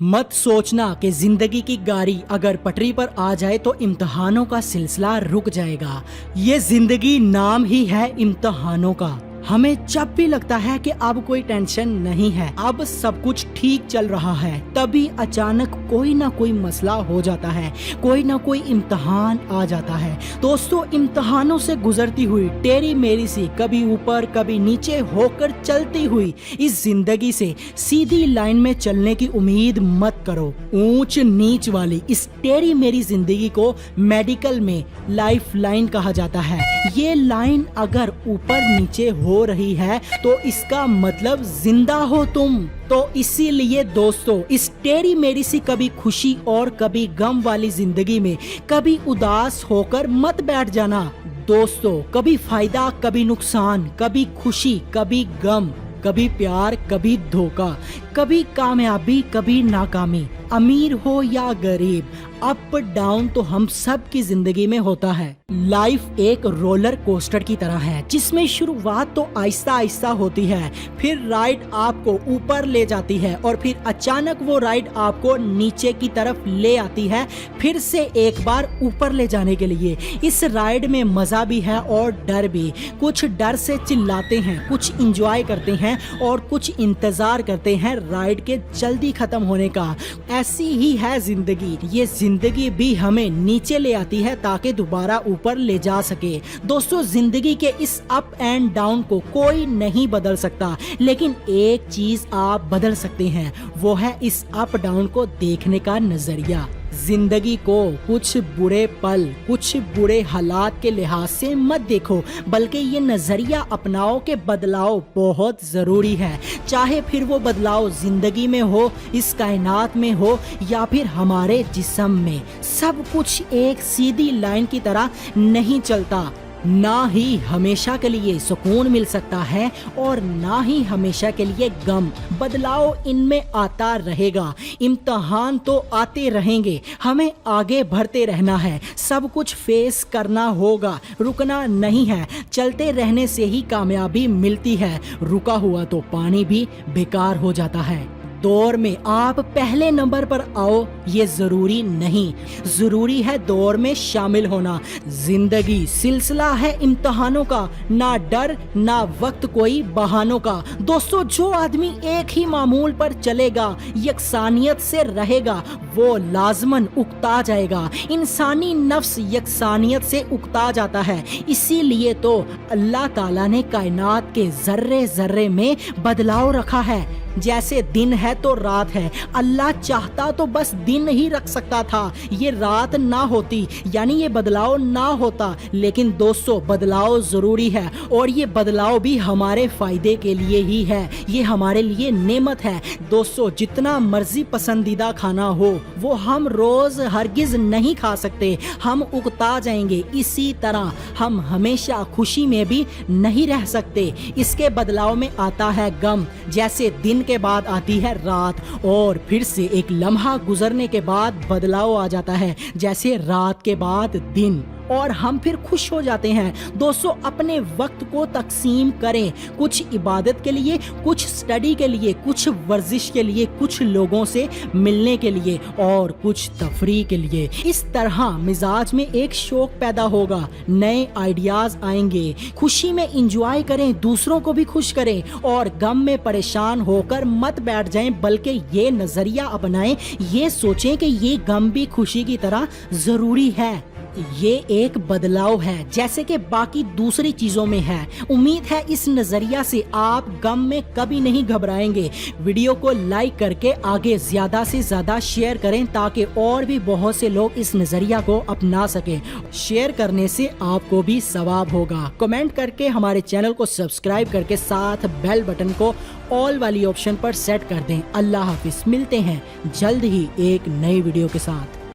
मत सोचना कि जिंदगी की गाड़ी अगर पटरी पर आ जाए तो इम्तहानों का सिलसिला रुक जाएगा। ये जिंदगी नाम ही है इम्तहानों का। हमें जब भी लगता है कि अब कोई टेंशन नहीं है, अब सब कुछ ठीक चल रहा है, तभी अचानक कोई ना कोई मसला हो जाता है, कोई ना कोई इम्तहान आ जाता है। दोस्तों, इम्तहानों से गुजरती हुई टेढ़ी मेरी सी कभी ऊपर कभी नीचे होकर चलती हुई इस जिंदगी से सीधी लाइन में चलने की उम्मीद मत करो। ऊंच नीच वाली इस टेढ़ी मेरी जिंदगी को मेडिकल में लाइफ लाइन कहा जाता है। ये लाइन अगर ऊपर नीचे हो रही है तो इसका मतलब जिंदा हो तुम। तो इसीलिए दोस्तों, इस टेढ़ी मेरी सी कभी खुशी और कभी गम वाली जिंदगी में कभी उदास होकर मत बैठ जाना। दोस्तों, कभी फायदा कभी नुकसान, कभी खुशी कभी गम, कभी प्यार कभी धोखा, कभी कामयाबी कभी नाकामी, अमीर हो या गरीब, अप डाउन तो हम सब की जिंदगी में होता है। लाइफ एक रोलर कोस्टर की तरह है जिसमें शुरुआत तो आहिस्ता आहिस्ता होती है, फिर राइड आपको ऊपर ले जाती है और फिर अचानक वो राइड आपको नीचे की तरफ ले आती है, फिर से एक बार ऊपर ले जाने के लिए। इस राइड में मजा भी है और डर भी। कुछ डर से चिल्लाते हैं, कुछ इंजॉय करते हैं और कुछ इंतजार करते हैं राइड के जल्दी खत्म होने का। ऐसी ही है जिंदगी। ये जिंदगी भी हमें नीचे ले आती है ताकि दोबारा ऊपर ले जा सके। दोस्तों, जिंदगी के इस अप एंड डाउन को कोई नहीं बदल सकता, लेकिन एक चीज आप बदल सकते हैं, वो है इस अप डाउन को देखने का नजरिया। जिंदगी को कुछ बुरे पल, कुछ बुरे हालात के लिहाज से मत देखो, बल्कि ये नजरिया अपनाओ कि बदलाव बहुत जरूरी है। चाहे फिर वो बदलाव जिंदगी में हो, इस कायनात में हो या फिर हमारे जिस्म में, सब कुछ एक सीधी लाइन की तरह नहीं चलता। ना ही हमेशा के लिए सुकून मिल सकता है और ना ही हमेशा के लिए गम। बदलाव इनमें आता रहेगा, इम्तहान तो आते रहेंगे, हमें आगे बढ़ते रहना है, सब कुछ फेस करना होगा, रुकना नहीं है। चलते रहने से ही कामयाबी मिलती है, रुका हुआ तो पानी भी बेकार हो जाता है। दौर में आप पहले नंबर पर आओ ये जरूरी नहीं, जरूरी है दौर में शामिल होना। जिंदगी सिलसिला है इम्तहानों का, ना डर ना वक्त कोई बहानों का। दोस्तों, जो आदमी एक ही मामूल पर चलेगा, यकसानियत से रहेगा, वो लाजमन उकता जाएगा। इंसानी नफ्स यकसानियत से उकता जाता है। इसीलिए तो अल्लाह ताला ने कायनात के जर्रे जर्रे में बदलाव रखा है। जैसे दिन है तो रात है, अल्लाह चाहता तो बस दिन ही रख सकता था, ये रात ना होती, यानी ये बदलाव ना होता। लेकिन दोस्तों, बदलाव जरूरी है और ये बदलाव भी हमारे फायदे के लिए ही है, ये हमारे लिए नेमत है। दोस्तों, जितना मर्जी पसंदीदा खाना हो वो हम रोज हरगिज नहीं खा सकते, हम उकता जाएंगे। इसी तरह हम हमेशा खुशी में भी नहीं रह सकते, इसके बदलाव में आता है गम। जैसे दिन के बाद आती है रात और फिर से एक लम्हा गुजरने के बाद बदलाव आ जाता है, जैसे रात के बाद दिन, और हम फिर खुश हो जाते हैं। दोस्तों, अपने वक्त को तकसीम करें, कुछ इबादत के लिए, कुछ स्टडी के लिए, कुछ वर्जिश के लिए, कुछ लोगों से मिलने के लिए और कुछ तफरीह के लिए। इस तरह मिजाज में एक शौक पैदा होगा, नए आइडियाज आएंगे। खुशी में इंजॉय करें, दूसरों को भी खुश करें और गम में परेशान होकर मत बैठ जाएं, बल्कि ये नजरिया अपनाएं, ये सोचें कि ये गम भी खुशी की तरह जरूरी है। ये एक बदलाव है जैसे कि बाकी दूसरी चीजों में है। उम्मीद है इस नजरिया से आप गम में कभी नहीं घबराएंगे। वीडियो को लाइक करके आगे ज्यादा से ज्यादा शेयर करें ताकि और भी बहुत से लोग इस नजरिया को अपना सकें। शेयर करने से आपको भी सवाब होगा। कमेंट करके हमारे चैनल को सब्सक्राइब करके साथ बेल बटन को ऑल वाली ऑप्शन पर सेट कर दें। अल्लाह हाफिज, मिलते हैं जल्द ही एक नई वीडियो के साथ।